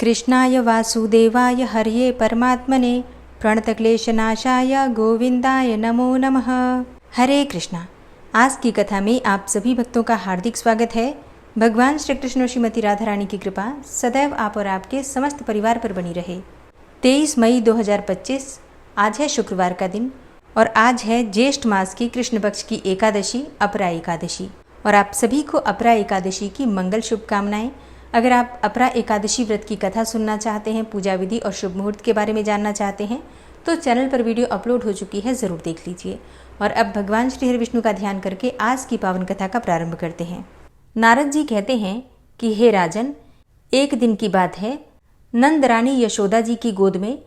कृष्णाय वासुदेवाय हरये परमात्मने प्रणतक्लेशनाशाय गोविंदाय नमो नमः। हरे कृष्णा। आज की कथा में आप सभी भक्तों का हार्दिक स्वागत है। भगवान श्री कृष्ण और श्रीमती राधा रानी की कृपा सदैव आप और आपके समस्त परिवार पर बनी रहे। 23 मई 2025 आज है शुक्रवार का दिन और आज है ज्येष्ठ मास की कृष्ण पक्ष की एकादशी अपरा एकादशी। और आप सभी को अपरा एकादशी की मंगल शुभकामनाएं। अगर आप अपरा एकादशी व्रत की कथा सुनना चाहते हैं, पूजा विधि और शुभ मुहूर्त के बारे में जानना चाहते हैं तो चैनल पर वीडियो अपलोड हो चुकी है, ज़रूर देख लीजिए। और अब भगवान श्री हरि विष्णु का ध्यान करके आज की पावन कथा का प्रारंभ करते हैं। नारद जी कहते हैं कि हे राजन, एक दिन की बात है, नंद रानी यशोदा जी की गोद में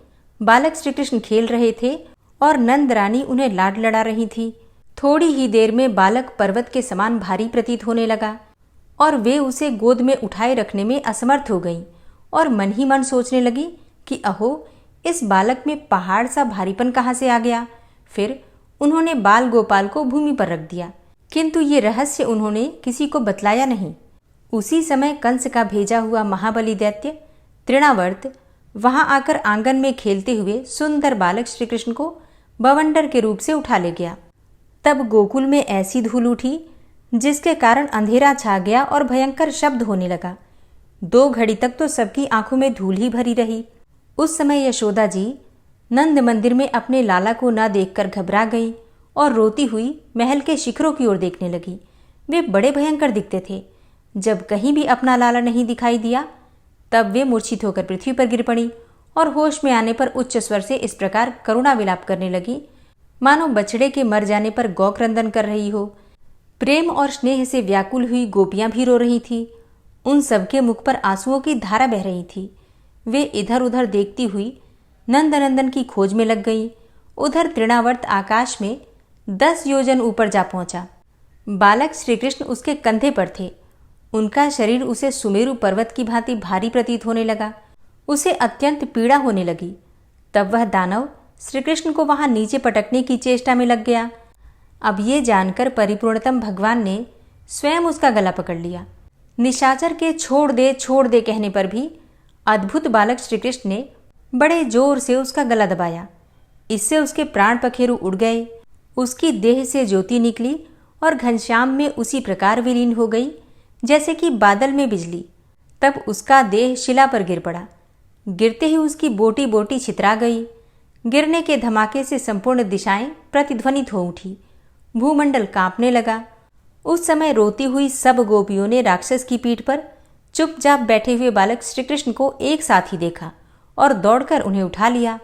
बालक श्री कृष्ण खेल रहे थे और नंद रानी उन्हें लाड लड़ा रही थी। थोड़ी ही देर में बालक पर्वत के समान भारी प्रतीत होने लगा और वे उसे गोद में उठाए रखने में असमर्थ हो गईं और मन ही मन सोचने लगी कि अहो, इस बालक में पहाड़ सा भारीपन कहाँ से आ गया। फिर उन्होंने बाल गोपाल को भूमि पर रख दिया, किंतु ये रहस्य उन्होंने किसी को बतलाया नहीं। उसी समय कंस का भेजा हुआ महाबली दैत्य तृणावर्त वहां आकर आंगन में खेलते हुए सुंदर बालक श्री कृष्ण को बवंडर के रूप से उठा ले गया। तब गोकुल में ऐसी धूल उठी जिसके कारण अंधेरा छा गया और भयंकर शब्द होने लगा। 2 घड़ी तक तो सबकी आंखों में धूल ही भरी रही। उस समय यशोदा जी नंद मंदिर में अपने लाला को न देखकर घबरा गई और रोती हुई महल के शिखरों की ओर देखने लगी। वे बड़े भयंकर दिखते थे। जब कहीं भी अपना लाला नहीं दिखाई दिया तब वे मूर्छित होकर पृथ्वी पर गिर पड़ी और होश में आने पर उच्च स्वर से इस प्रकार करुणा विलाप करने लगी, मानो बछड़े के मर जाने पर गौक्रंदन कर रही हो। प्रेम और स्नेह से व्याकुल हुई गोपियां भी रो रही थी। उन सबके मुख पर आंसुओं की धारा बह रही थी। वे इधर उधर देखती हुई नंदनंदन की खोज में लग गई। उधर तृणावर्त आकाश में 10 योजन ऊपर जा पहुंचा। बालक श्री कृष्ण उसके कंधे पर थे। उनका शरीर उसे सुमेरु पर्वत की भांति भारी प्रतीत होने लगा। उसे अत्यंत पीड़ा होने लगी। तब वह दानव श्री कृष्ण को वहां नीचे पटकने की चेष्टा में लग गया। अब ये जानकर परिपूर्णतम भगवान ने स्वयं उसका गला पकड़ लिया। निशाचर के छोड़ दे कहने पर भी अद्भुत बालक श्री कृष्ण ने बड़े जोर से उसका गला दबाया। इससे उसके प्राण पखेरु उड़ गए। उसकी देह से ज्योति निकली और घनश्याम में उसी प्रकार विलीन हो गई जैसे कि बादल में बिजली। तब उसका देह शिला पर गिर पड़ा। गिरते ही उसकी बोटी बोटी छितरा गई। गिरने के धमाके से संपूर्ण दिशाएं प्रतिध्वनित हो उठी। भूमंडल कांपने लगा। उस समय रोती हुई सब गोपियों ने राक्षस की पीठ पर चुपचाप बैठे हुए बालक श्री कृष्ण को एक साथ ही देखा और दौड़कर उन्हें उठा लिया।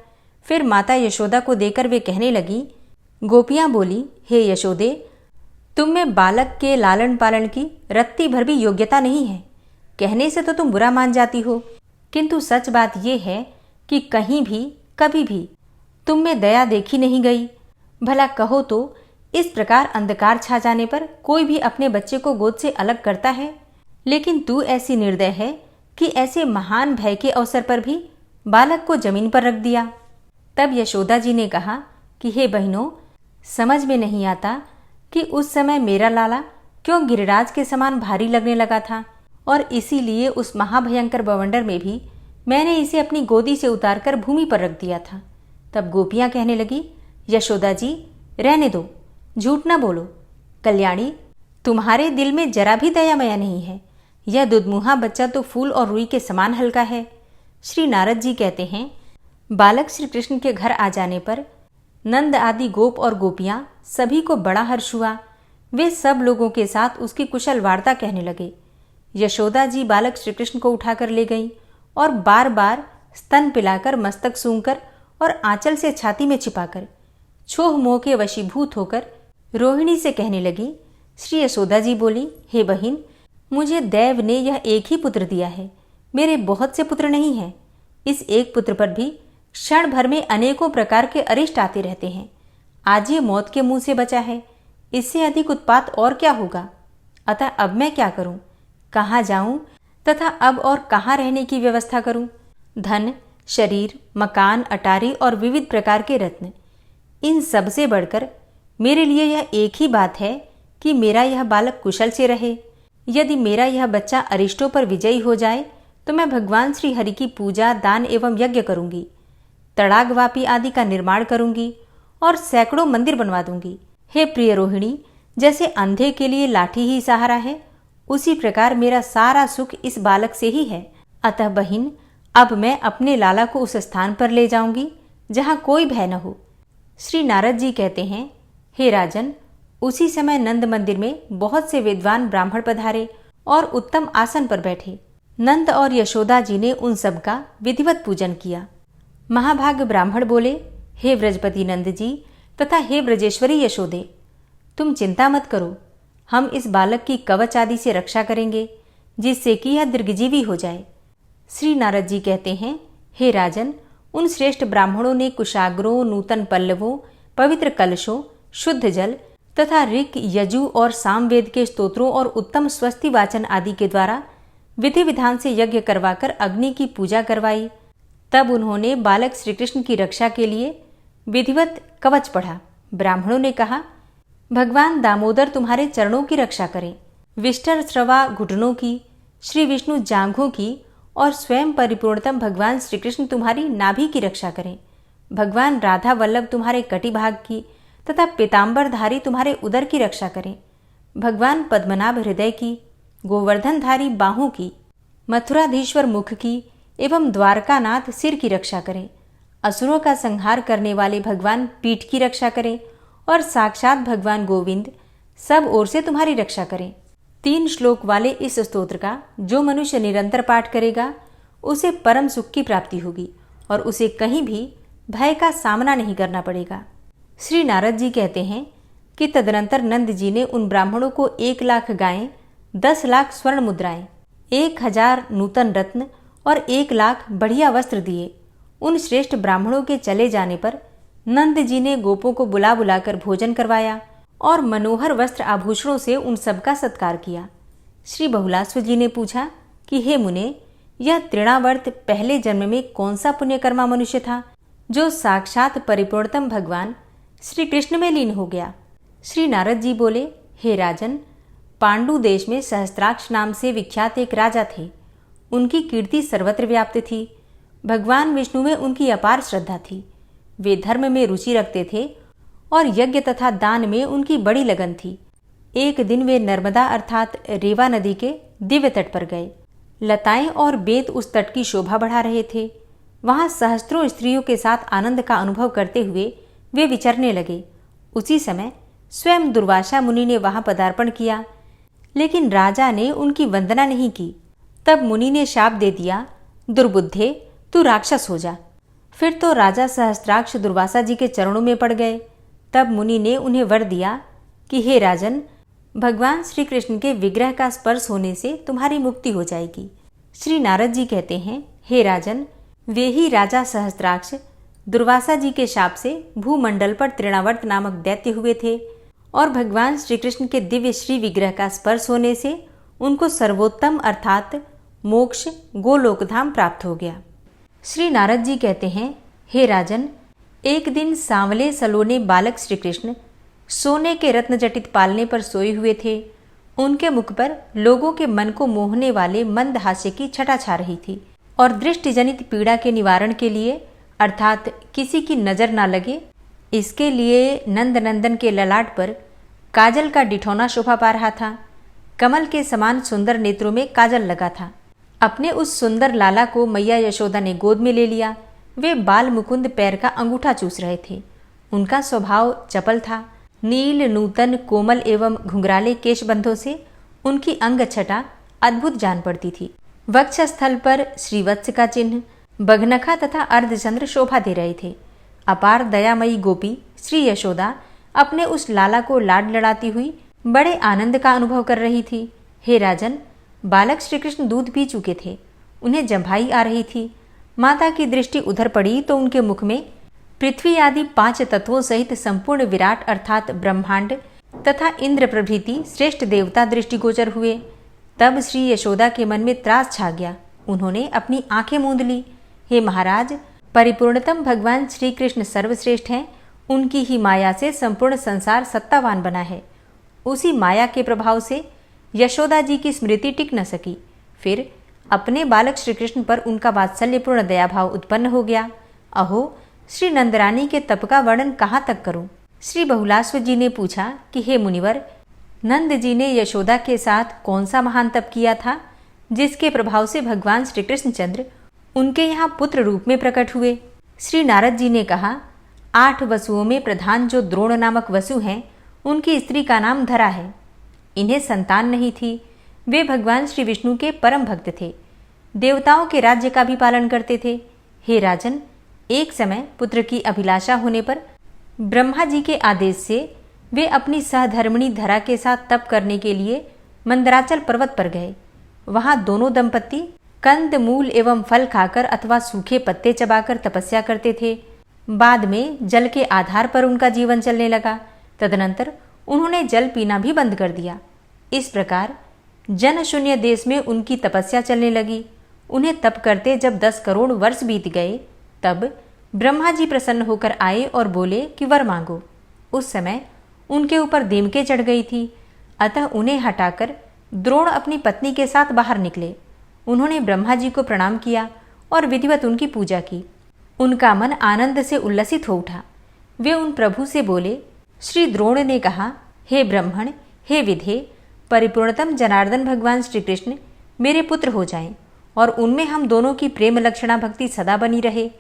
फिर माता यशोदा को देकर वे कहने लगी। गोपियां बोली, हे यशोदे, तुम में बालक के लालन पालन की रत्ती भर भी योग्यता नहीं है। कहने से तो तुम बुरा मान जाती हो, किंतु सच बात यह है कि कहीं भी कभी भी तुम में दया देखी नहीं गई। भला कहो तो इस प्रकार अंधकार छा जाने पर कोई भी अपने बच्चे को गोद से अलग करता है, लेकिन तू ऐसी निर्दय है कि ऐसे महान भय के अवसर पर भी बालक को जमीन पर रख दिया। तब यशोदा जी ने कहा कि हे बहनों, समझ में नहीं आता कि उस समय मेरा लाला क्यों गिरिराज के समान भारी लगने लगा था और इसीलिए उस महाभयंकर बवंडर में भी मैंने इसे अपनी गोदी से उतारकर भूमि पर रख दिया था। तब गोपियां कहने लगी, यशोदा जी रहने दो, झूठ न बोलो। कल्याणी, तुम्हारे दिल में जरा भी दया माया नहीं है। यह दुधमुहा बच्चा तो फूल और रुई के समान हल्का है। श्री नारद जी कहते हैं, बालक श्री कृष्ण के घर आ जाने पर नंद आदि गोप और गोपियां सभी को बड़ा हर्ष हुआ। वे सब लोगों के साथ उसकी कुशल वार्ता कहने लगे। यशोदा जी बालक श्री कृष्ण को उठाकर ले गईं और बार बार स्तन पिलाकर, मस्तक सूंघकर और आंचल से छाती में छिपाकर छोह मोह के वशीभूत होकर रोहिणी से कहने लगी। श्री यशोदा जी बोली, हे बहिन, मुझे दैव ने यह एक ही पुत्र दिया है। मेरे बहुत से पुत्र नहीं हैं। इस एक पुत्र पर भी क्षण भर में अनेकों प्रकार के अरिष्ट आते रहते हैं। आज ये मौत के मुंह से बचा है, इससे अधिक उत्पात और क्या होगा। अतः अब मैं क्या करूं, कहाँ जाऊं तथा अब और कहाँ रहने की व्यवस्था करूं। धन, शरीर, मकान, अटारी और विविध प्रकार के रत्न, इन सब से बढ़कर मेरे लिए यह एक ही बात है कि मेरा यह बालक कुशल से रहे। यदि मेरा यह बच्चा अरिष्टों पर विजयी हो जाए तो मैं भगवान श्री हरि की पूजा, दान एवं यज्ञ करूंगी, तड़ाग वापी आदि का निर्माण करूंगी और सैकड़ों मंदिर बनवा दूंगी। हे प्रिय रोहिणी, जैसे अंधे के लिए लाठी ही सहारा है, उसी प्रकार मेरा सारा सुख इस बालक से ही है। अतः बहिन, अब मैं अपने लाला को उस स्थान पर ले जाऊंगी जहां कोई भय न हो। श्री नारद जी कहते हैं, हे राजन, उसी समय नंद मंदिर में बहुत से विद्वान ब्राह्मण पधारे और उत्तम आसन पर बैठे। नंद और यशोदा जी ने उन सब का विधिवत पूजन किया। महाभाग ब्राह्मण बोले, हे व्रजपति नंद जी तथा हे ब्रजेश्वरी यशोदे, तुम चिंता मत करो, हम इस बालक की कवच आदि से रक्षा करेंगे, जिससे कि यह दीर्घजीवी हो जाए। श्री नारद जी कहते हैं, हे राजन, उन श्रेष्ठ ब्राह्मणों ने कुशाग्रों, नूतन पल्लवों, पवित्र कलशों, शुद्ध जल तथा ऋक, यजु और सामवेद के स्तोत्रों और उत्तम स्वस्ति वाचन आदि के द्वारा विधि विधान से यज्ञ करवाकर अग्नि की पूजा करवाई। तब उन्होंने बालक श्री कृष्ण की रक्षा के लिए विधिवत कवच पढ़ा। ब्राह्मणों ने कहा, भगवान दामोदर तुम्हारे चरणों की रक्षा करें, विष्टर श्रवा घुटनों की, श्री विष्णु जांघों की और स्वयं परिपूर्णतम भगवान श्री कृष्ण तुम्हारी नाभि की रक्षा करें। भगवान राधा वल्लभ तुम्हारे कटिभाग की तथा पीताम्बरधारी तुम्हारे उदर की रक्षा करें। भगवान पद्मनाभ हृदय की, गोवर्धनधारी बाहों की, मथुराधीश्वर मुख की एवं द्वारकानाथ सिर की रक्षा करें। असुरों का संहार करने वाले भगवान पीठ की रक्षा करें और साक्षात भगवान गोविंद सब ओर से तुम्हारी रक्षा करें। 3 श्लोक वाले इस स्तोत्र का जो मनुष्य निरंतर पाठ करेगा, उसे परम सुख की प्राप्ति होगी और उसे कहीं भी भय का सामना नहीं करना पड़ेगा। श्री नारद जी कहते हैं कि तदनंतर नंद जी ने उन ब्राह्मणों को 1 लाख गायें, 10 लाख स्वर्ण मुद्राएं, 1000 नूतन रत्न और 1 लाख बढ़िया वस्त्र दिए। उन श्रेष्ठ ब्राह्मणों के चले जाने पर नंद जी ने गोपों को बुला बुलाकर भोजन करवाया और मनोहर वस्त्र आभूषणों से उन सबका सत्कार किया। श्री बहुलास्व जी ने पूछा कि हे मुने, यह तृणावर्त पहले जन्म में कौन सा पुण्यकर्मा मनुष्य था जो साक्षात परिपूर्णतम भगवान श्री कृष्ण में लीन हो गया? श्री नारद जी बोले, हे राजन, पांडु देश में सहस्त्राक्ष नाम से विख्यात एक राजा थे। उनकी कीर्ति सर्वत्र व्याप्त थी। भगवान विष्णु में उनकी अपार श्रद्धा थी। वे धर्म में रुचि रखते थे और यज्ञ तथा दान में उनकी बड़ी लगन थी। एक दिन वे नर्मदा अर्थात रेवा नदी के दिव्य तट पर गए। लताएं और बेत उस तट की शोभा बढ़ा रहे थे। वहां सहस्त्रों स्त्रियों के साथ आनंद का अनुभव करते हुए वे विचरने लगे। उसी समय स्वयं दुर्वासा मुनि ने वहां पदार्पण किया, लेकिन राजा ने उनकी वंदना नहीं की। तब मुनि ने शाप दे दिया, दुर्बुद्धे, तू राक्षस हो जा। फिर तो राजा सहस्त्राक्ष दुर्वासा जी के चरणों में पड़ गए। तब मुनि ने उन्हें वर दिया कि हे राजन, भगवान श्री कृष्ण के विग्रह का स्पर्श होने से तुम्हारी मुक्ति हो जाएगी। श्री नारद जी कहते हैं, हे राजन, वे ही राजा सहस्त्राक्ष दुर्वासा जी के शाप से भूमंडल पर तृणावर्त नामक दैत्य हुए थे और भगवान श्री कृष्ण के दिव्य श्री विग्रह का स्पर्श होने से उनको सर्वोत्तम अर्थात मोक्ष गोलोकधाम प्राप्त हो गया। श्री नारद जी कहते हैं, हे राजन, एक दिन सांवले सलोने बालक श्री कृष्ण सोने के रत्न जटित पालने पर सोए हुए थे। उनके मुख पर लोगों के मन को मोहने वाले मंद हास्य की छटा छा रही थी और दृष्टि जनित पीड़ा के निवारण के लिए अर्थात किसी की नजर ना लगे, इसके लिए नंद नंदन के ललाट पर काजल का डिठौना शोभा पा रहा था। कमल के समान सुंदर नेत्रों में काजल लगा था। अपने उस सुंदर लाला को मैया यशोदा ने गोद में ले लिया। वे बाल मुकुंद पैर का अंगूठा चूस रहे थे। उनका स्वभाव चपल था। नील नूतन कोमल एवं घुंघराले केशबंधों से उनकी अंग छटा अद्भुत जान पड़ती थी। वक्षस्थल पर श्रीवत्स का चिन्ह, बघनखा तथा अर्धचंद्र शोभा दे रहे थे। अपार दयामयी गोपी श्री यशोदा अपने उस लाला को लाड लड़ाती हुई बड़े आनंद का अनुभव कर रही थी। हे राजन, बालक श्री कृष्ण दूध पी चुके थे। उन्हें जम्भाई आ रही थी। माता की दृष्टि उधर पड़ी तो उनके मुख में पृथ्वी आदि 5 तत्वों सहित संपूर्ण विराट अर्थात ब्रह्मांड तथा इंद्र प्रभृति श्रेष्ठ देवता दृष्टिगोचर हुए। तब श्री यशोदा के मन में त्रास छा गया। उन्होंने अपनी आंखें मूंद ली। हे महाराज, परिपूर्णतम भगवान श्री कृष्ण सर्वश्रेष्ठ हैं। उनकी ही माया से संपूर्ण संसार सत्तावान बना है। उसी माया के प्रभाव से यशोदा जी की स्मृति टिक न सकी। फिर अपने बालक श्री कृष्ण पर उनका वात्सल्यपूर्ण दयाभाव उत्पन्न हो गया। अहो, श्री नंदरानी के तप का वर्णन कहाँ तक करूं? श्री बहुलाश्व जी ने पूछा कि हे मुनिवर, नंद जी ने यशोदा के साथ कौन सा महान तप किया था जिसके प्रभाव से भगवान श्री कृष्णचंद्र उनके यहाँ पुत्र रूप में प्रकट हुए? श्री नारद जी ने कहा, 8 वसुओं में प्रधान जो द्रोण नामक वसु हैं, उनकी स्त्री का नाम धरा है। इन्हें संतान नहीं थी। वे भगवान श्री विष्णु के परम भक्त थे। देवताओं के राज्य का भी पालन करते थे। हे राजन, एक समय पुत्र की अभिलाषा होने पर ब्रह्मा जी के आदेश से वे अपनी सहधर्मिणी धरा के साथ तप करने के लिए मंदराचल पर्वत पर गए। वहां दोनों दंपत्ति कंद मूल एवं फल खाकर अथवा सूखे पत्ते चबाकर तपस्या करते थे। बाद में जल के आधार पर उनका जीवन चलने लगा। तदनंतर उन्होंने जल पीना भी बंद कर दिया। इस प्रकार जन शून्य देश में उनकी तपस्या चलने लगी। उन्हें तप करते जब 10 करोड़ वर्ष बीत गए, तब ब्रह्मा जी प्रसन्न होकर आए और बोले कि वर मांगो। उस समय उनके ऊपर दीमके चढ़ गई थी, अतः उन्हें हटाकर द्रोण अपनी पत्नी के साथ बाहर निकले। उन्होंने ब्रह्मा जी को प्रणाम किया और विधिवत उनकी पूजा की। उनका मन आनंद से उल्लसित हो उठा। वे उन प्रभु से बोले, श्री द्रोण ने कहा, हे ब्रह्मण, हे विधे, परिपूर्णतम जनार्दन भगवान श्री कृष्ण मेरे पुत्र हो जाएं और उनमें हम दोनों की प्रेम लक्षणा भक्ति सदा बनी रहे,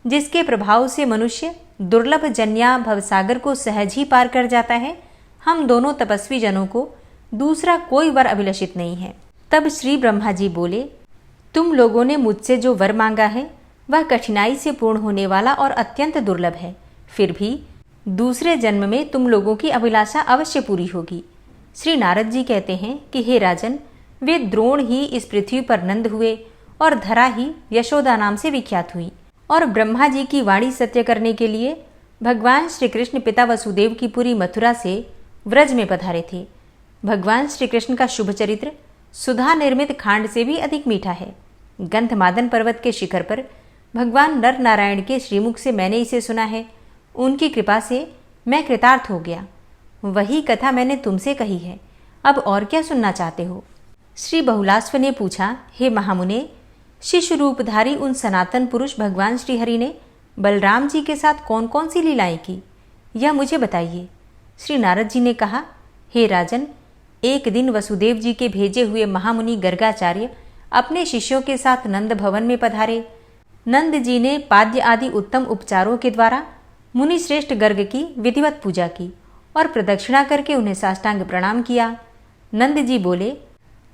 जिसके प्रभाव से मनुष्य दुर्लभ जन्या भवसागर को सहज ही पार कर जाता है। हम दोनों तपस्वी जनों को दूसरा कोई वर अभिलषित नहीं है। तब श्री ब्रह्मा जी बोले, तुम लोगों ने मुझसे जो वर मांगा है वह कठिनाई से पूर्ण होने वाला और अत्यंत दुर्लभ है। फिर भी दूसरे जन्म में तुम लोगों की अभिलाषा अवश्य पूरी होगी। श्री नारद जी कहते हैं कि हे राजन, वे द्रोण ही इस पृथ्वी पर नंद हुए और धरा ही यशोदा नाम से विख्यात हुई। और ब्रह्मा जी की वाणी सत्य करने के लिए भगवान श्री कृष्ण पिता वसुदेव की पूरी मथुरा से व्रज में पधारे थे। भगवान श्री कृष्ण का शुभ चरित्र सुधा निर्मित खांड से भी अधिक मीठा है। गंधमादन पर्वत के शिखर पर भगवान नर नारायण के श्रीमुख से मैंने इसे सुना है। उनकी कृपा से मैं कृतार्थ हो गया। वही कथा मैंने तुमसे कही है। अब और क्या सुनना चाहते हो? श्री बहुलाश्व ने पूछा, हे महामुने, शिशु रूपधारी उन सनातन पुरुष भगवान श्रीहरि ने बलराम जी के साथ कौन कौन सी लीलाएं की, यह मुझे बताइए। श्री नारद जी ने कहा, हे राजन, एक दिन वसुदेव जी के भेजे हुए महामुनि गर्गाचार्य अपने शिष्यों के साथ नंद भवन में पधारे। नंद जी ने पाद्य आदि उत्तम उपचारों के द्वारा मुनि श्रेष्ठ गर्ग की विधिवत पूजा की और प्रदक्षिणा करके उन्हें साष्टांग प्रणाम किया। नंद जी बोले,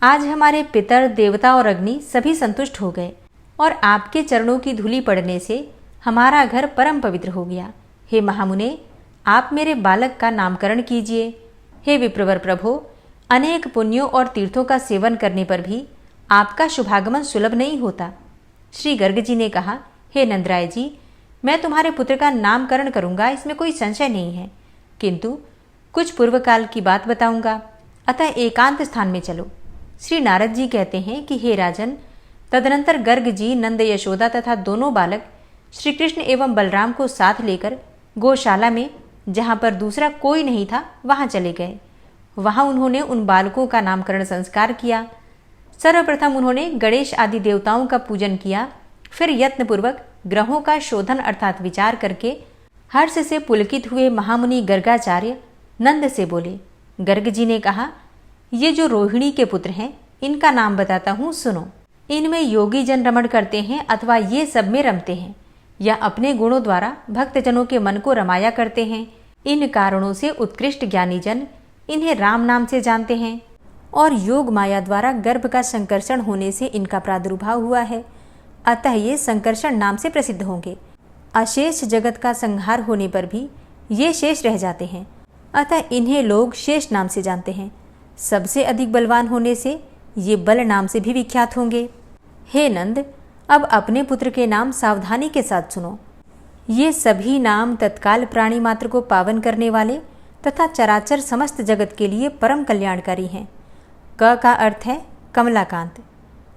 आज हमारे पितर देवता और अग्नि सभी संतुष्ट हो गए और आपके चरणों की धूलि पड़ने से हमारा घर परम पवित्र हो गया। हे महामुने, आप मेरे बालक का नामकरण कीजिए। हे विप्रवर प्रभो, अनेक पुण्यों और तीर्थों का सेवन करने पर भी आपका शुभागमन सुलभ नहीं होता। श्री गर्ग जी ने कहा, हे नंदराय जी, मैं तुम्हारे पुत्र का नामकरण करूंगा, इसमें कोई संशय नहीं है, किंतु कुछ पूर्व काल की बात बताऊंगा, अतः एकांत स्थान में चलो। श्री नारद जी कहते हैं कि हे राजन, तदनंतर गर्ग जी नंद यशोदा तथा दोनों बालक श्री कृष्ण एवं बलराम को साथ लेकर गौशाला में, जहाँ पर दूसरा कोई नहीं था, वहाँ चले गए। वहाँ उन्होंने उन बालकों का नामकरण संस्कार किया। सर्वप्रथम उन्होंने गणेश आदि देवताओं का पूजन किया। फिर यत्नपूर्वक ग्रहों का शोधन अर्थात विचार करके हर्ष से पुलकित हुए महामुनि गर्गाचार्य नंद से बोले। गर्ग जी ने कहा, ये जो रोहिणी के पुत्र हैं, इनका नाम बताता हूँ, सुनो। इनमें योगी जन रमण करते हैं अथवा ये सब में रमते हैं या अपने गुणों द्वारा भक्तजनों के मन को रमाया करते हैं। इन कारणों से उत्कृष्ट ज्ञानी जन इन्हें राम नाम से जानते हैं और योग माया द्वारा गर्भ का संकर्षण होने से इनका प्रादुर्भाव हुआ है, अतः ये संकर्षण नाम से प्रसिद्ध होंगे। अशेष जगत का संहार होने पर भी ये शेष रह जाते हैं, अतः इन्हें लोग शेष नाम से जानते हैं। सबसे अधिक बलवान होने से ये बल नाम से भी विख्यात होंगे। हे नंद, अब अपने पुत्र के नाम सावधानी के साथ सुनो। ये सभी नाम तत्काल प्राणी मात्र को पावन करने वाले तथा चराचर समस्त जगत के लिए परम कल्याणकारी हैं। क का अर्थ है कमलाकांत,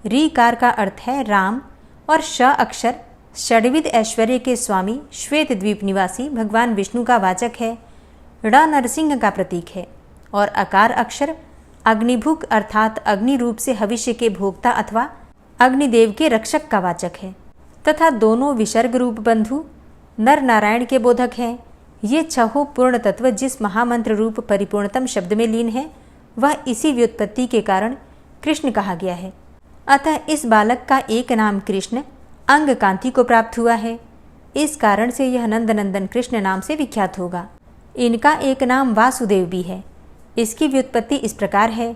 री कार का अर्थ है राम और श अक्षर षड्विध ऐश्वर्य के स्वामी श्वेत द्वीप निवासी भगवान विष्णु का वाचक है। ड़ नरसिंह का प्रतीक है और अकार अक्षर अग्निभुक अर्थात अग्नि रूप से हविष्य के भोक्ता अथवा अग्निदेव के रक्षक का वाचक है तथा दोनों विसर्ग रूप बंधु नर नारायण के बोधक हैं। ये छहों पूर्ण तत्व जिस महामंत्र रूप परिपूर्णतम शब्द में लीन है वह इसी व्युत्पत्ति के कारण कृष्ण कहा गया है। अतः इस बालक का एक नाम कृष्ण अंग कांति को प्राप्त हुआ है। इस कारण से यह नंदनंदन कृष्ण नाम से विख्यात होगा। इनका एक नाम वासुदेव भी है। इसकी व्युत्पत्ति इस प्रकार है।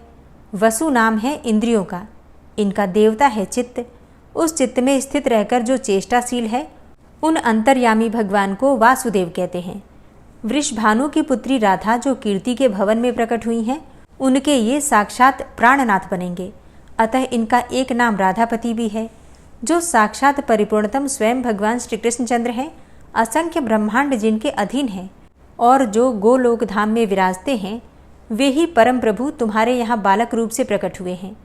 वसु नाम है इंद्रियों का, इनका देवता है चित्त। उस चित्त में स्थित रहकर जो चेष्टाशील है उन अंतर्यामी भगवान को वासुदेव कहते हैं। वृषभानु की पुत्री राधा जो कीर्ति के भवन में प्रकट हुई हैं, उनके ये साक्षात प्राणनाथ बनेंगे। अतः इनका एक नाम राधापति भी है। जो साक्षात परिपूर्णतम स्वयं भगवान श्री कृष्णचंद्र हैं, असंख्य ब्रह्मांड जिनके अधीन हैं और जो गोलोक धाम में विराजते हैं, वे ही परम प्रभु तुम्हारे यहाँ बालक रूप से प्रकट हुए हैं।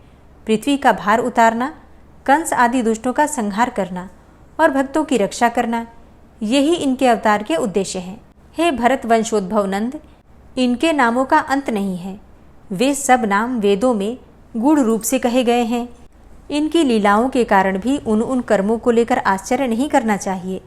पृथ्वी का भार उतारना, कंस आदि दुष्टों का संहार करना और भक्तों की रक्षा करना, यही इनके अवतार के उद्देश्य हैं। हे भरत वंशोद्भव नंद, इनके नामों का अंत नहीं है। वे सब नाम वेदों में गूढ़ रूप से कहे गए हैं। इनकी लीलाओं के कारण भी उन कर्मों को लेकर आश्चर्य नहीं करना चाहिए।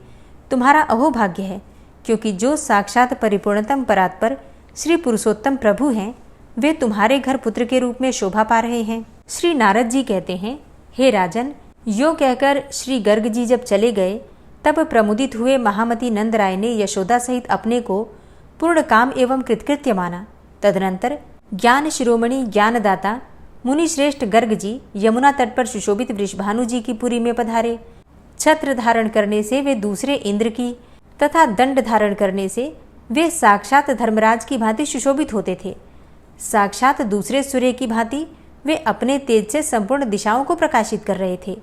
तुम्हारा अहोभाग्य है, क्योंकि जो साक्षात परिपूर्णतम परात्पर श्री पुरुषोत्तम प्रभु हैं, वे तुम्हारे घर पुत्र के रूप में शोभा पा रहे हैं। श्री नारद जी कहते हैं, हे राजन, यो कहकर श्री गर्ग जी जब चले गए तब प्रमुदित हुए महामती नंद राय ने यशोदा सहित अपने को पूर्ण काम एवं कृतकृत्य माना। तदनंतर ज्ञान शिरोमणि ज्ञानदाता मुनि श्रेष्ठ गर्ग जी यमुना तट पर सुशोभित वृषभानु जी की पुरी में पधारे। छत्र धारण करने से वे दूसरे इंद्र की तथा दंड धारण करने से वे साक्षात धर्मराज की भांति सुशोभित होते थे। साक्षात दूसरे सूर्य की भांति वे अपने तेज से संपूर्ण दिशाओं को प्रकाशित कर रहे थे।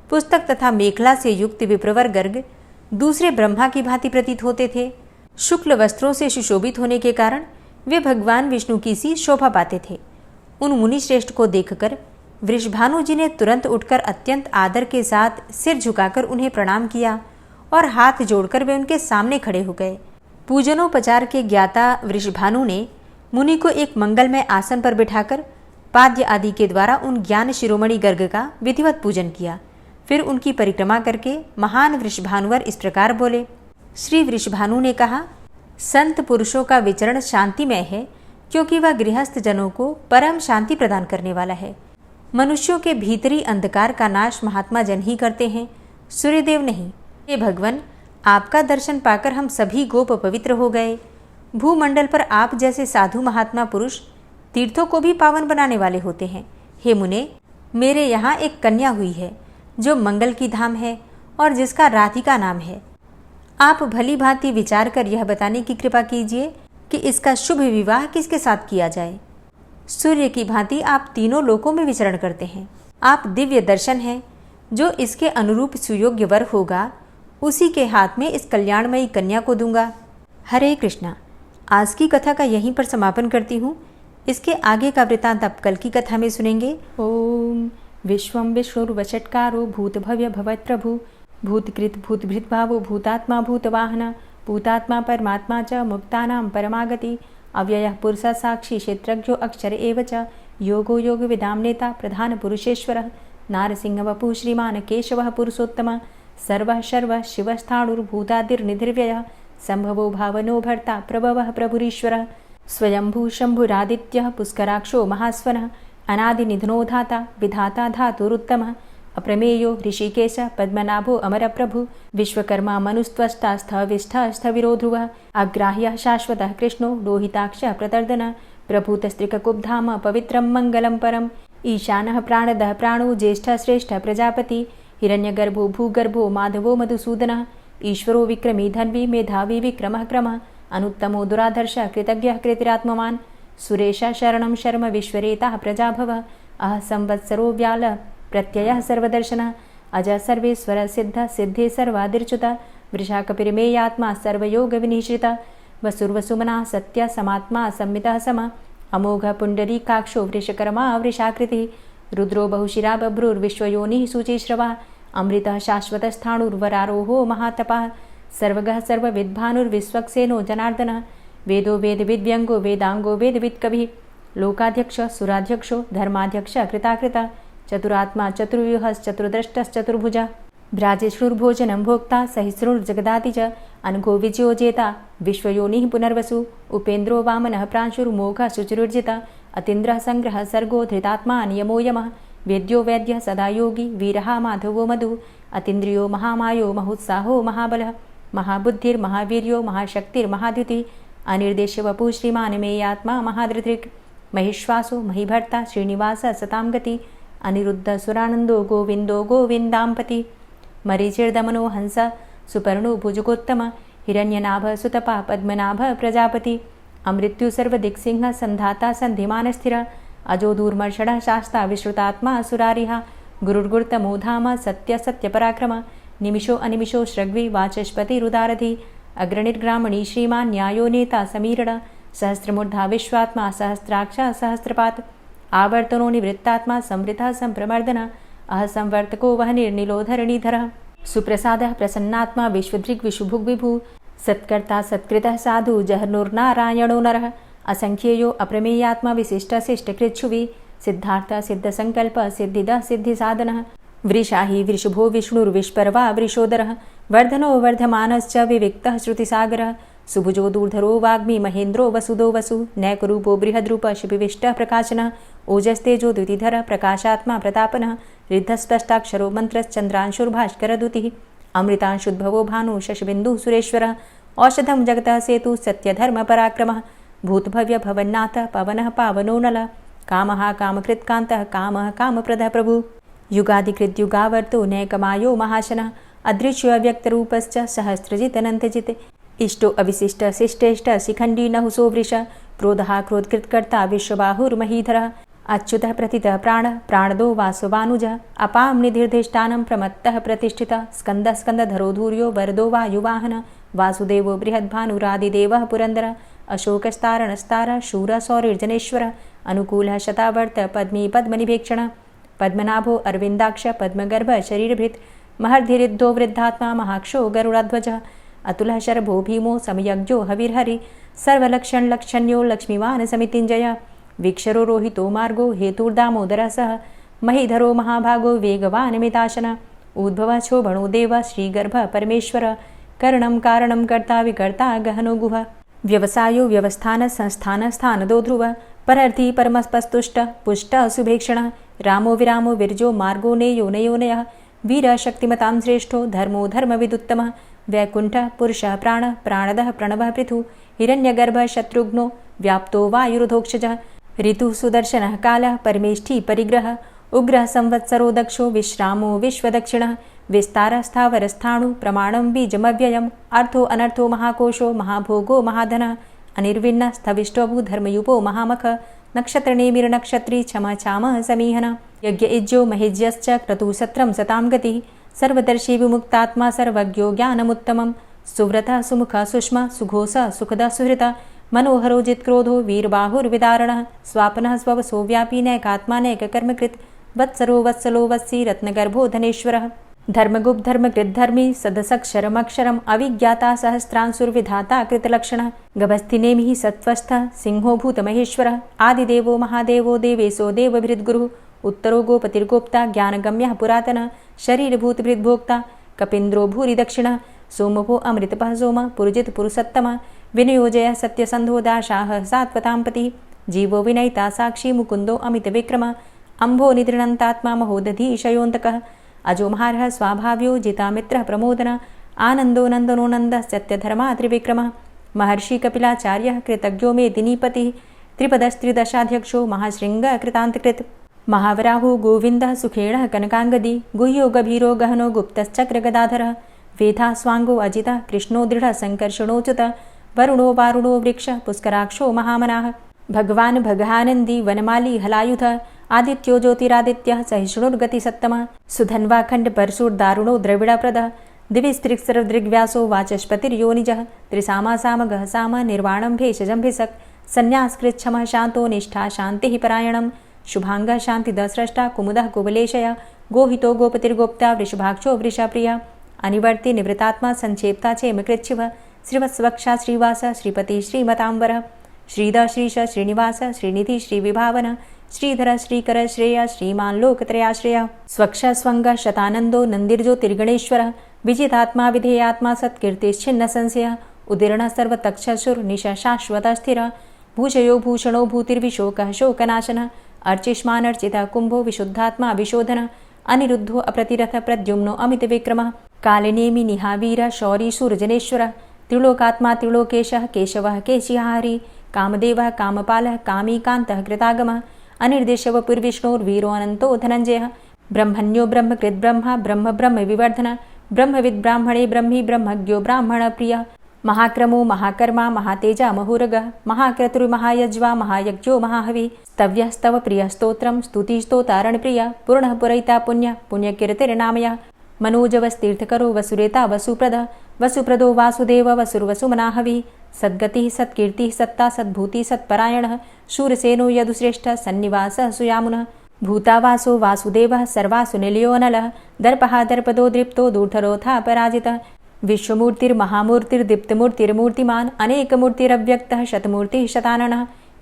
पुस्तक तथा मेखला से युक्त विप्रवर गर्ग दूसरे ब्रह्मा की भांति प्रतीत होते थे। शुक्ल वस्त्रों से सुशोभित होने के कारण वे भगवान विष्णु की सी शोभा पाते थे। उन मुनि श्रेष्ठ को देखकर वृषभानु जी ने तुरंत उठकर अत्यंत आदर के साथ सिर झुकाकर उन्हें प्रणाम किया और हाथ जोड़कर वे उनके सामने खड़े हो गए। पूजनोपचार के ज्ञाता वृषभानु ने मुनि को एक मंगलमय आसन पर बिठाकर पाद्य आदि के द्वारा उन ज्ञान शिरोमणि गर्ग का विधिवत पूजन किया। फिर उनकी परिक्रमा करके महान वृषभानुवर इस प्रकार बोले। श्री वृषभानु ने कहा, संत पुरुषों का विचरण शांतिमय है, क्योंकि वह गृहस्थ जनों को परम शांति प्रदान करने वाला है। मनुष्यों के भीतरी अंधकार का नाश महात्मा जन ही करते हैं, सूर्यदेव नहीं। हे भगवान, आपका दर्शन पाकर हम सभी गोप पवित्र हो गए। भूमंडल पर आप जैसे साधु महात्मा पुरुष तीर्थों को भी पावन बनाने वाले होते हैं। हे मुने, मेरे यहाँ एक कन्या हुई है जो मंगल की धाम है और जिसका राधिका नाम है। आप भली भांति विचार कर यह बताने की कृपा कीजिए कि इसका शुभ विवाह किसके साथ किया जाए। सूर्य की भांति आप तीनों लोकों में विचरण करते हैं। आप दिव्य दर्शन हैं। जो इसके अनुरूप सुयोग्य वर होगा उसी के हाथ में इस कल्याणमयी कन्या को दूंगा। हरे कृष्णा। आज की कथा का यहीं पर समापन करती हूँ। इसके आगे का वृतांत आप कल की कथा में सुनेंगे। ओम विश्वं विष्णुर्वषट्कारो भूत भव्य भवत् प्रभु भूतकृत भूतभृत भावो भूतात्मा भूतवाहन भूतात्मा परमात्मा च मुक्तानां परमागति अव्ययः पुरुषः साक्षी क्षेत्रज्ञो अक्षर एव च योगो योग विदां नेता प्रधान पुरुषेश्वरः नारसिंह वपुः श्रीमान् केशवः पुरुषोत्तमः सर्वः शर्वः शिवस्थाणुर्भूतादिर्निधिर्व्ययः संभवो भावनो भर्ता प्रभवः प्रभुरीश्वरः स्वयंभू शंभुरादित्यः पुष्कराक्षो महास्वनः अनादिनिधनो धाता विधाता धातुरुत्तमः अप्रमेयो ऋषिकेश पद्मनाभो अमरप्रभु विश्वकर्मा मनुस्त्वष्टा स्थविष्ठः स्थविरो ध्रुवः अग्राह्यः शाश्वतः कृष्णो लोहिताक्षः प्रतर्दनः प्रभूतस्त्रिककुब्धाम पवित्रं मङ्गलं परम् ईशानः प्राणदः प्राणो ज्येष्ठः श्रेष्ठः प्रजापति हिरण्यगर्भो भूगर्भो माधवो मधुसूदनः ईश्वरो विक्रमी धन्वी मेधावी विक्रमः क्रमः अनुत्तमो दुराधर्षः कृतज्ञः कृतिरात्मवान् सुरेशः शरणं शर्म विश्वरेताः प्रजाभवः अह संवत्सरो व्यालः प्रत्ययः सर्वदर्शनः अजः सर्वेश्वरः सिद्धः सिद्धे सर्वादिर्च्युतः वृषाकपिर्मेयात्मा सर्वयोगविनिश्रितः वसुर्वसुमनः सत्यः समात्मा संमितः समः अमोघः पुण्डरीकाक्षो वृषकर्मा वृषाकृतिः रुद्रो बहुशिरा बभ्रुर्विश्वयोनिः शुचिश्रवः अमृतः शाश्वतस्थाणुर्वरारोहो महातपः सर्वगः सर्वविद्भानुर्विश्वक्सेनो जनार्दनः वेदो वेदविद्व्यङ्गो वेदाङ्गो वेदवित्कविः लोकाध्यक्षः सुराध्यक्षो धर्माध्यक्षः कृताकृतः चतुरात्मा चतुर्व्यूहश्चतुर्द्रष्टश्चतुर्भुजा भ्राजिष्णुर्भोजनं भोक्ता सहिष्णुर्जगदाति च अनघो विजयोजेता विश्वयोनिः पुनर्वसु उपेन्द्रो वामनः प्रांशुर्मोघः शुचिरुर्जिता अतीन्द्रः सङ्ग्रहः सर्गो धृतात्मा नियमो यमः वेद्यो वैद्यः सदा योगी वीरः माधवो मधु अतीन्द्रियो महामायो महोत्साहो महाबलः महाबुद्धिर्महावीर्यो महाशक्तिर्महाद्युतिः अनिर्देश्य वपुः श्रीमान् मेयात्मा महाधृतिर् महिश्वासो महीभर्ता श्रीनिवासः सतां गति अनिरुद्धसुरानन्दो गोविन्दो गोविन्दाम्पति मरीचिर्दमनो हंस सुपर्णो भुजगोत्तम हिरण्यनाभः सुतपा पद्मनाभः प्रजापति अमृत्यु सर्वदिक्सिंह सन्धाता सन्धिमानस्थिर अजो दूर्मर्षणः शास्ता विश्रुतात्मा सुरारिः गुरुर्गुर्तमो धाम सत्य सत्यपराक्रम निमिषो अनिमिषो श्रग्वी वाचस्पतिरुदारधि अग्रणिर्ग्रामणी श्रीमान् न्यायो नेता समीरण सहस्रमूर्धा विश्वात्मा सहस्राक्ष सहस्रपात् आवर्तनो निवृत्तात्मा संवृतः सम्प्रमर्दन अहसंवर्तको वहनिर्निलोधरणीधरः सुप्रसादः प्रसन्नात्मा विश्वदृग्विशुभुग्विभु सत्कर्ता सत्कृतः साधु जहर्नुर्नारायणो नरः असंख्येयो अप्रमेयात्मा विशिष्टशिष्टकृच्छुवि सिद्धार्थ सिद्धसङ्कल्प सिद्धिदः सिद्धिसाधनः वृषाहि वृषभो विष्णुर्विष्पर्वा वृषोदरः वर्धनो वर्धमानश्च विविक्तः श्रुतिसागरः सुभुजो दूर्धरो वाग्मी महेन्द्रो वसुदो वसु नैकरूपो बृहद्रूप शिपिविष्टः प्रकाशनः ओजस्तेजो द्युतिधरः प्रकाशात्मा प्रतापनः रिद्धस्पष्टाक्षरो मन्त्रश्चन्द्रांशुर्भास्करदुतिः अमृतांशुद्भवो भानु शशबिन्दुः सुरेश्वरः औषधं जगतः सेतुः सत्यधर्मपराक्रमः भूतभव्य भवन्नाथ पवनः पावनो नलः कामः कामकृत्कान्तः कामः कामप्रदः प्रभु युगादिकृद्युगावर्तो नैकमायो महाशनः अदृश्यो अव्यक्तरूपश्च सहस्रजितनन्तजित् इष्टो अविशिष्ट शिष्टेष्ट शिखण्डी नहुसो वृष क्रोधः क्रोधकृत्कर्ता विश्वबाहुर्महीधरः अच्युतः प्रतितः प्राणः प्राणदो वासवानुजः अपां निधिर्धिष्ठानं प्रमत्तः प्रतिष्ठितः स्कन्दः स्कन्दधरो धूर्यो वरदो वायुवाहनः वासुदेवो बृहद्भानुरादिदेवः पुरन्दरः अशोकस्तारणस्तारः शूरः सौरिर्जनेश्वरः अनुकूलः शतावर्त पद्मी पद्मनिभेक्षणः पद्मनाभो अरविन्दाक्ष पद्मगर्भ शरीरभृत् महर्धिरिद्धो वृद्धात्मा महाक्षो गरुडाध्वजः अतुलः शरभो भीमो समयज्ञो हविर्हरि सर्वलक्षणलक्षण्यो लक्ष्मीवान् समितिञ्जय वीक्षरो रोहितो मार्गो हेतुर्दामोदरः सह महीधरो महाभागो वेगवान् मिताशनः उद्भवः क्षोभणो देवः श्रीगर्भः परमेश्वरः करणं कारणं कर्ता विकर्ता गहनो गुहः व्यवसायो व्यवस्थानः संस्थानः स्थानदो ध्रुवः परर्थी परमस्पस्तुष्टः पुष्टः सुभेक्षणः रामो विरामो विरजो मार्गो नेयो नयोनयः वीरः शक्तिमतां श्रेष्ठो धर्मो धर्मविदुत्तमः वैकुण्ठः पुरुषः प्राणः प्राणदः प्रणवः पृथुः हिरण्यगर्भः शत्रुघ्नो व्याप्तो वायुरुधोक्षजः ऋतुः सुदर्शनः कालः परमेष्ठी परिग्रहः उग्रः संवत्सरो दक्षो विश्रामो विश्वदक्षिणः विस्तारः स्थावरस्थाणु प्रमाणं बीजमव्ययम् अर्थो अनर्थो महाकोशो महाभोगो महाधनः अनिर्विण्णः स्थविष्टोभू धर्मयुपो महामख नक्षत्रनेमिर्नक्षत्री क्षमा क्षामः समीहनः यज्ञ इज्यो महेज्यश्च क्रतुसत्रं सतां गतिः सर्वदर्शी विमुक्तात्मा सर्वज्ञो ज्ञानमुत्तमं सुव्रतः सुमुखः सुष्मा सुघोषः सुखदः सुहृतः मनोहरो जित्क्रोधो वीरबाहुर्विदारणः स्वापनः स्ववसो व्यापी नैकात्मा नैककर्मकृत् वत्सरो वत्सलो वत्सी रत्नगर्भो धनेश्वरः धर्मगुप्त धर्मकृद्धर्मी सदसक्षरमक्षरम् अविज्ञाता सहस्रांशुर्विधाता कृतलक्षणः गभस्तिनेमिः सत्त्वस्थः सिंहो भूतमहेश्वरः आदिदेवो महादेवो देवेशो देवभृद्गुरुः उत्तरो गोपतिर्गोप्ता ज्ञानगम्यः पुरातनः शरीरभूतभृद्भोक्ता कपीन्द्रो भूरि दक्षिणः सोमभो अमृतपः सोमः पुरुजित पुरुषोत्तमः विनयोजयः सत्यसन्धो दाशाः सात्वताम्पतिः जीवो विनयिता साक्षी मुकुन्दो अमितविक्रमः अम्भो निद्रणन्तात्मा महोदधीशयोऽन्तकः अजोमहारः स्वाभाव्यो जितामित्रः प्रमोदनः आनन्दो नन्दनो नन्दः सत्यधर्मा त्रिविक्रमः महर्षि कपिलाचार्यः कृतज्ञो मेदिनीपतिः त्रिपदस्त्रिदशाध्यक्षो महाशृङ्गः कृतान्तकृत् महावराहो गोविन्दः सुखेणः कनकाङ्गदी गुह्यो गभीरो गहनो गुप्तश्चक्रगदाधरः वेधा स्वाङ्गो अजितः कृष्णो दृढः सङ्कर्षणोच्युतः वरुणो वारुणो वृक्षः पुष्कराक्षो महामनाः भगवान् भगानन्दी वनमाली हलायुधः आदित्यो ज्योतिरादित्यः सहिष्णुर्गतिसत्तमः सुधन्वाखण्डपरशुर्दारुणो द्रविडप्रदः दिविस्त्रिक्सर्वदृग्व्यासो वाचस्पतिर्योनिजः त्रिसामासामगः साम निर्वाणं भेषजम्भिषक् सन्न्यासकृच्छमः शान्तो निष्ठा शान्तिः परायणं शुभाङ्गः शान्तिदस्रष्टा कुमुदः कुवलेशय गोहितो गोपतिर्गोप्ता वृषभाक्षो वृषप्रियः अनिवर्ति निवृतात्मा संक्षेप्ता चेमकृच्छिवः श्रीवत्सवक्षा श्रीवास श्रीपति श्रीमताम्बरः श्रीद श्रीश श्रीनिवास श्रीनिधि श्रीविभावन श्रीधर श्रीकर श्रेय श्रीमान लोकत्रयाश्रय स्वक्ष स्वंग शतानंदो नंदिर्ज्योतिर्गणेश्वर विजितात्मा विधेयात्मा सत्कीर्तिश्छिन्न संशय उदीर्ण सर्वतक्षसुर निश शाश्वत स्थिर भूषयो भूषणो भूतिर्विशोकः शोकनाशन अर्चिष्मानर्चितः कुंभो विशुद्धात्मा विशोधन अनिरुद्धो अप्रतिरथ प्रद्युम्नो अमित विक्रमः कालिनेमि निहावीर शौरी सूर्यजनेश्वर त्रिलोकात्मा त्रिलोकेशः केशवः केशिहारी कामदेवः कामपालः कामीकान्तः कृतागमः अनिर्देशवपुर्विष्णोर्वीरो अनन्तो धनञ्जयः ब्रह्मण्यो ब्रह्मकृद्ब्रह्मा ब्रह्म ब्रह्म विवर्धन ब्रह्मविद् ब्राह्मणे ब्रह्मी ब्रह्मज्ञो ब्राह्मणप्रियः महाक्रमो महाकर्मा महातेजा महोरगः महाक्रतुर्महायज्वा महायज्ञो महाहवि स्तव्यः स्तव प्रियः स्तोत्रं स्तुतिस्तोतारणप्रियः पूर्णः पुरैता पुण्यः पुण्यकीर्तिर्नामयः मनोजवस्तीर्थकरो वसुरेता वसुप्रदः वसुप्रदो वासुदेव वसुर्वसुमनाहवि सद्गतिः सत्कीर्तिः सत्ता सद्भूतिः सत्परायणः शूरसेनो यदुश्रेष्ठः सन्निवासः सुयामुनः भूतावासो वासुदेवः सर्वासु निलयो नलः दर्पः दर्पदो दृप्तो दूर्धरोऽथा पराजितः विश्वमूर्तिर्महामूर्तिर्दीप्तमूर्तिर्मूर्तिमान् अनेकमूर्तिरव्यक्तः शतमूर्तिः शताननः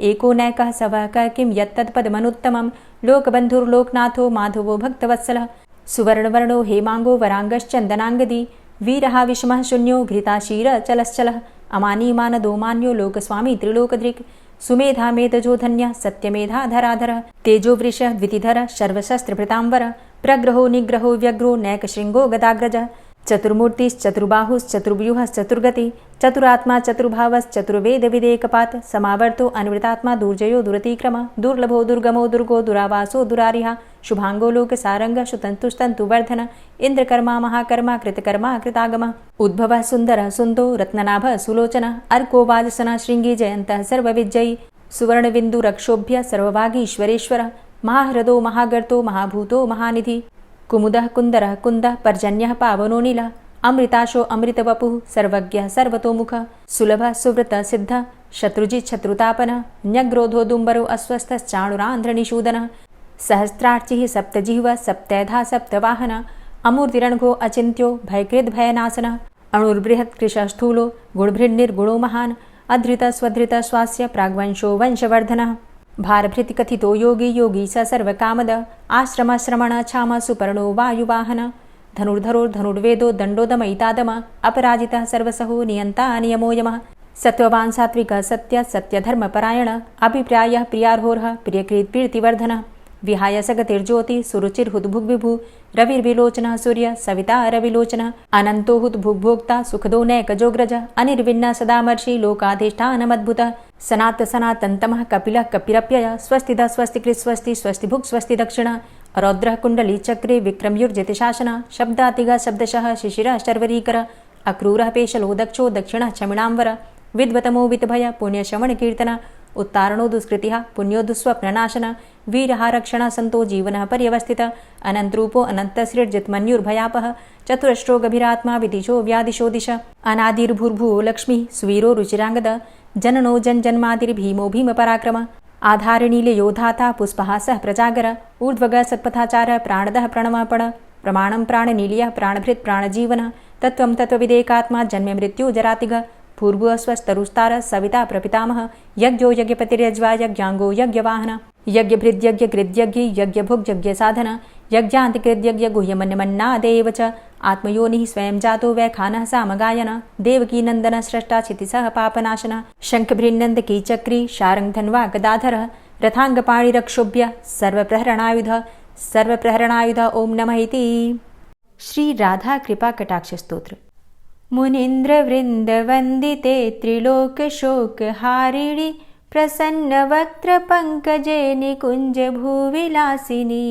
एको नैकः सवः क किं यत्तत्पदमनुत्तमं लोकबन्धुर्लोकनाथो माधवो भक्तवत्सलः सुवर्णवर्णो हेमांगो वरांगश्चन्दनांगदी वीरः विषमः शून्यो घृताशीरचलश्चलः अमानीमानदो मान्यो लोकस्वामी त्रिलोकदृक् सुमेधा मेधजो धन्यः सत्यमेधा धराधरः तेजोवृषः द्वितिधरः सर्वशस्त्रभृताम्बर प्रग्रहो निग्रहो व्यग्रो नैकशृङ्गो गदाग्रजः चतुर्मूर्तिश्चतुर्बाहुश्चतुर्व्यूहश्चतुर्गति चतुरात्मा चतुर्भावश्चतुर्वेदविदेकपात् समावर्तो अनिवृतात्मा दुर्जयो दुरतिक्रम दुर्लभो दुर्गमो दुर्गो दुरावासो दुरारिहा शुभांगो लोकसारंग सुतन्तुस्तन्तुवर्धन इन्द्रकर्मा महाकर्मा कृतकर्मा कृतागमः उद्भवः सुन्दरः सुन्दो रत्ननाभः सुलोचनः अर्को वाजसनः शृङ्गी जयन्तः सर्वविजयी सुवर्णबिन्दुरक्षोभ्य सर्वभागीश्वरेश्वरः महाह्रदो महागर्तो महाभूतो महानिधि कुमुदः कुन्दरः कुन्दः पर्जन्यः पावनो नीलः अमृताशो अमृतवपुः सर्वज्ञः सर्वतोमुखः सुलभः सुव्रतः सिद्धः शत्रुजित् शत्रुतापनः न्यग्रोधो दुम्बरो अस्वस्थश्चाणुरान्ध्रनिषूदनः सहस्रार्चिः सप्तजिह्वः सप्तैधा सप्तवाहनः अमूर्तिरणघो अचिन्त्यो भयकृद्भयनाशनः अणुर्बृहत् कृशस्थूलो गुणभृन्निर्गुणो महान् अधृतः स्वधृतः स्वास्य प्राग्वंशो वंशवर्धनः भारभृतिकथितो योगी योगी स सर्वकामद आश्रमश्रमण क्षाम सुपर्णो वायुवाहन धनुर्धरोर्धनुर्वेदो दण्डोदमयितादम अपराजितः सर्वसहो नियन्ता नियमो यमः सत्त्ववान् सात्विकः सत्य सत्यधर्मपरायण अभिप्रायः प्रियार्होर्ह प्रियकृत्प्रीतिवर्धनः विहाय सगतिर्ज्योति सुरुचिर्हुद्भुग्विभु रविर्विलोचनः सूर्य सविता रविलोचनः अनन्तो हुद्भुग्भोक्ता सुखदो नैकजोग्रज अनिर्विण्ण सदामर्षि लोकाधिष्ठानमद्भुतः सनात सनातन्तमः कपिलः कपिरप्यय स्वस्तिदः स्वस्तिकृत् स्वस्ति स्वस्तिभुक् स्वस्ति दक्षिण रौद्रः कुण्डली चक्रे विक्रमयुर्जितशासन शब्दातिगः शब्दशः शिशिरः शर्वरीकर अक्रूरः पेशलो दक्षो दक्षिणः क्षमिणाम्बर विद्वतमो वितभय पुण्यश्रवणकीर्तन उत्तारणो दुष्कृतिः पुण्यो दुःस्वप्ननाशन वीरः रक्षण सन्तो जीवनः पर्यवस्थितः अनन्तरूपो अनन्तसृर्जितमन्युर्भयापः चतुरश्रो गभीरात्मा विदिशो व्यादिशो दिश अनादिर्भूर्भुवो लक्ष्मीः सुवीरो रुचिराङ्गद जननो जन्मादिर्भीमो भीमपराक्रम आधारनीलयोधाता पुष्पहासः प्रजागर ऊर्ध्वगः सत्पथाचारः प्राणदः प्रणमपण प्रमाणं प्राणनीलयः प्राणभृत् प्राणजीवनः तत्त्वं तत्त्वविदेकात्मा जन्म मृत्यु जरातिग पूर्वः स्वस्तरुस्तार सविता प्रपितामह यज्ञो यज्ञपतिर्यज्वा यज्ञांगो यज्ञवाहन यज्ञभृद्यज्ञकृद्यज्ञ यज्ञभुग्यज्ञसाधन यज्ञान्तिकृद्यज्ञ गुह्यमन्यमन्नादेव च आत्मयोनिः स्वयं जातो वैखानः सामगायन देवकी नन्दन स्रष्टा क्षितिसः पापनाशन शङ्खभृन्नन्द कीचक्री शारङ्गधन्वा गदाधरः रथाङ्गपाणिरक्षोभ्य सर्वप्रहरणायुध ओम नमः इति। श्री राधा कृपा कटाक्ष स्तोत्र। मुनीन्द्रवृन्दवन्दिते त्रिलोकशोकहारिणि प्रसन्नवक्त्रपङ्कजे निकुञ्जभूविलासिनी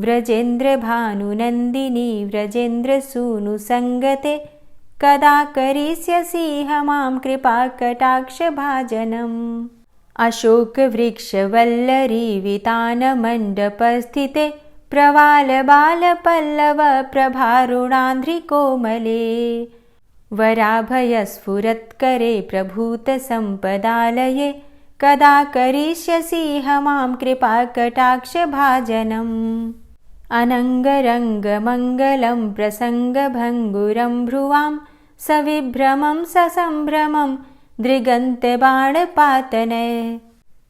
व्रजेन्द्रभानुनन्दिनी व्रजेन्द्रसूनुसङ्गते कदा करिष्यसि मां कृपाकटाक्षभाजनम् अशोकवृक्षवल्लरी वितानमण्डपस्थिते प्रवालबालपल्लवप्रभारुणान्ध्रिकोमले वराभयस्फुरत्करे प्रभूतसम्पदालये कदा करिष्यसि मां कृपाकटाक्षभाजनम् अनङ्गरङ्गमङ्गलं प्रसङ्गभङ्गुरं भ्रुवां सविभ्रमं ससम्भ्रमं दृगन्तबाणपातने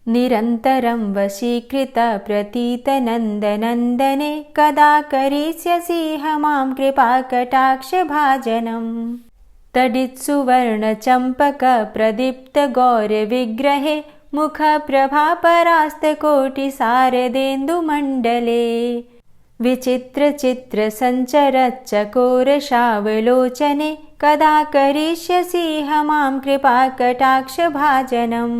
निरन्तरं वशीकृत प्रतीतनन्दनन्दने कदा करिष्यसि मां कृपाकटाक्षभाजनम् तडित्सुवर्णचम्पकप्रदीप्तगौरविग्रहे मुखप्रभापरास्तकोटिशारदेन्दुमण्डले विचित्रचित्रसञ्चरच्चकोरशावलोचने कदा करिष्यसि मां कृपाकटाक्षभाजनम्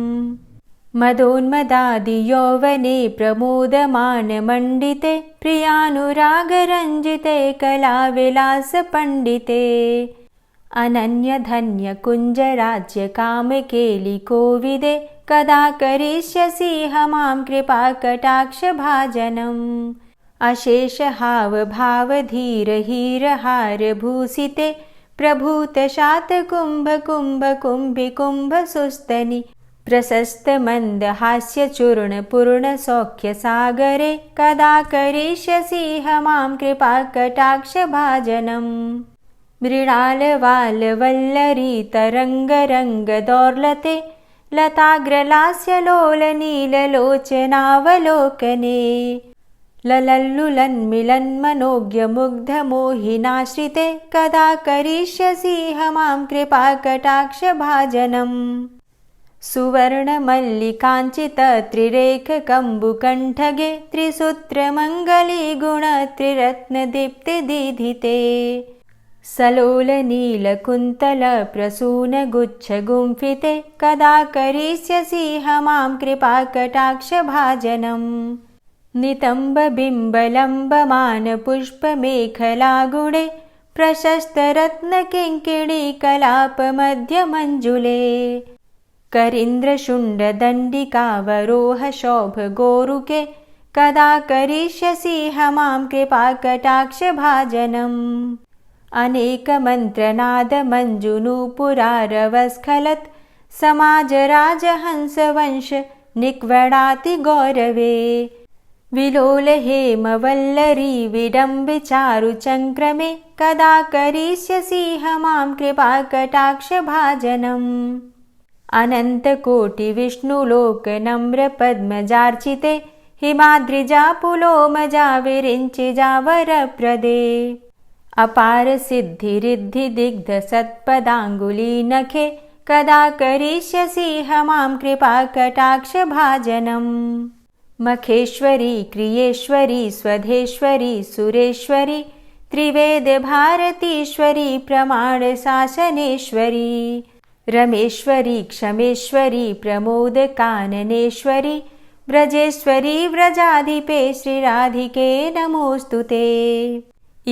मदोन्मदादियौवने प्रमोदमानमण्डिते प्रियानुरागरञ्जिते कलाविलासपण्डिते अनन्यधन्यकुञ्जराज्यकामकेलिकोविदे कदा करिष्यसि मां कृपाकटाक्षभाजनम् अशेषहावभावधीरहीरहारभूषिते प्रभूतशातकुम्भकुम्भकुम्भिकुम्भसुस्तनि प्रशस्तमन्दहास्यचूर्णपूर्णसौख्यसागरे कदा करिष्यसि मां कृपाकटाक्षभाजनम् मृणालवालवल्लरीतरङ्गरङ्गदौर्लते लताग्रलास्यलोलनीललोचनावलोकने ललल्लुलन्मिलन्मनोज्ञमुग्धमोहिनाश्रिते कदा करिष्यसि मां कृपाकटाक्षभाजनम् सुवर्णमल्लिकाञ्चितत्रिरेखकम्बुकण्ठगे त्रिसूत्रमङ्गलीगुणत्रिरत्नदीप्तिदीधिते सलोलनीलकुन्तलप्रसूनगुच्छगुम्फिते कदा करिष्यसि मां कृपाकटाक्षभाजनम् नितम्बबिम्बलम्बमानपुष्पमेखलागुणे प्रशस्तरत्नकिङ्किणीकलापमध्यमञ्जुले करीन्द्रशुण्डदण्डिकावरोहशोभगोरुके कदा करिष्यसि मां कृपाकटाक्षभाजनम् अनेकमन्त्रनादमञ्जुनूपुरारवस्खलत् समाजराजहंसवंश निक्वडातिगौरवे विलोलहेमवल्लरी विडम्बिचारुचङ्क्रमे कदा करिष्यसि मां कृपाकटाक्षभाजनम् अनन्तकोटिविष्णुलोकनम्रपद्मजार्चिते हिमाद्रिजापुलोमजा विरिञ्चिजावरप्रदे अपारसिद्धिरिद्धिदिग्धसत्पदाङ्गुलीनखे कदा करिष्यसि मां कृपाकटाक्षभाजनम् मखेश्वरी क्रियेश्वरी स्वधेश्वरी सुरेश्वरी त्रिवेदभारतीश्वरी प्रमाणशासनेश्वरी रमेश्वरी क्षमेश्वरी प्रमोदकाननेश्वरी व्रजेश्वरी व्रजाधिपे श्रीराधिके नमोऽस्तुते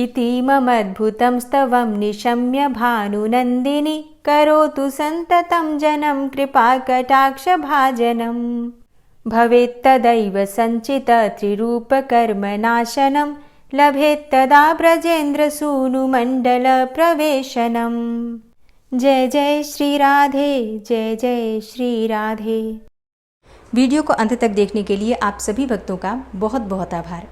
इतीममद्भुतं स्तवं निशम्य भानुनन्दिनी करोतु सन्ततं जनं कृपाकटाक्षभाजनम् भवेत्तदैव सञ्चितत्रिरूपकर्मनाशनं लभेत्तदा ब्रजेन्द्रसूनुमण्डलप्रवेशनम् जय जय श्री राधे, जय जय श्री राधे। वीडियो को अंत तक देखने के लिए आप सभी भक्तों का बहुत बहुत आभार।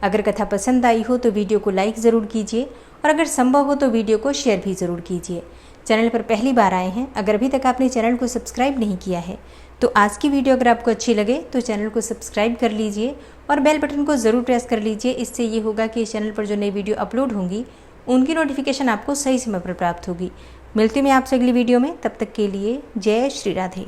अगर कथा पसंद आई हो तो वीडियो को लाइक ज़रूर कीजिए और अगर संभव हो तो वीडियो को शेयर भी ज़रूर कीजिए। चैनल पर पहली बार आए हैं, अगर अभी तक आपने चैनल को सब्सक्राइब नहीं किया है तो आज की वीडियो अगर आपको अच्छी लगे तो चैनल को सब्सक्राइब कर लीजिए और बेल बटन को ज़रूर प्रेस कर लीजिए। इससे ये होगा कि इस चैनल पर जो नई वीडियो अपलोड होंगी उनकी नोटिफिकेशन आपको सही समय पर प्राप्त होगी। मिलती हूँ मैं आपसे अगली वीडियो में, तब तक के लिए जय श्री राधे।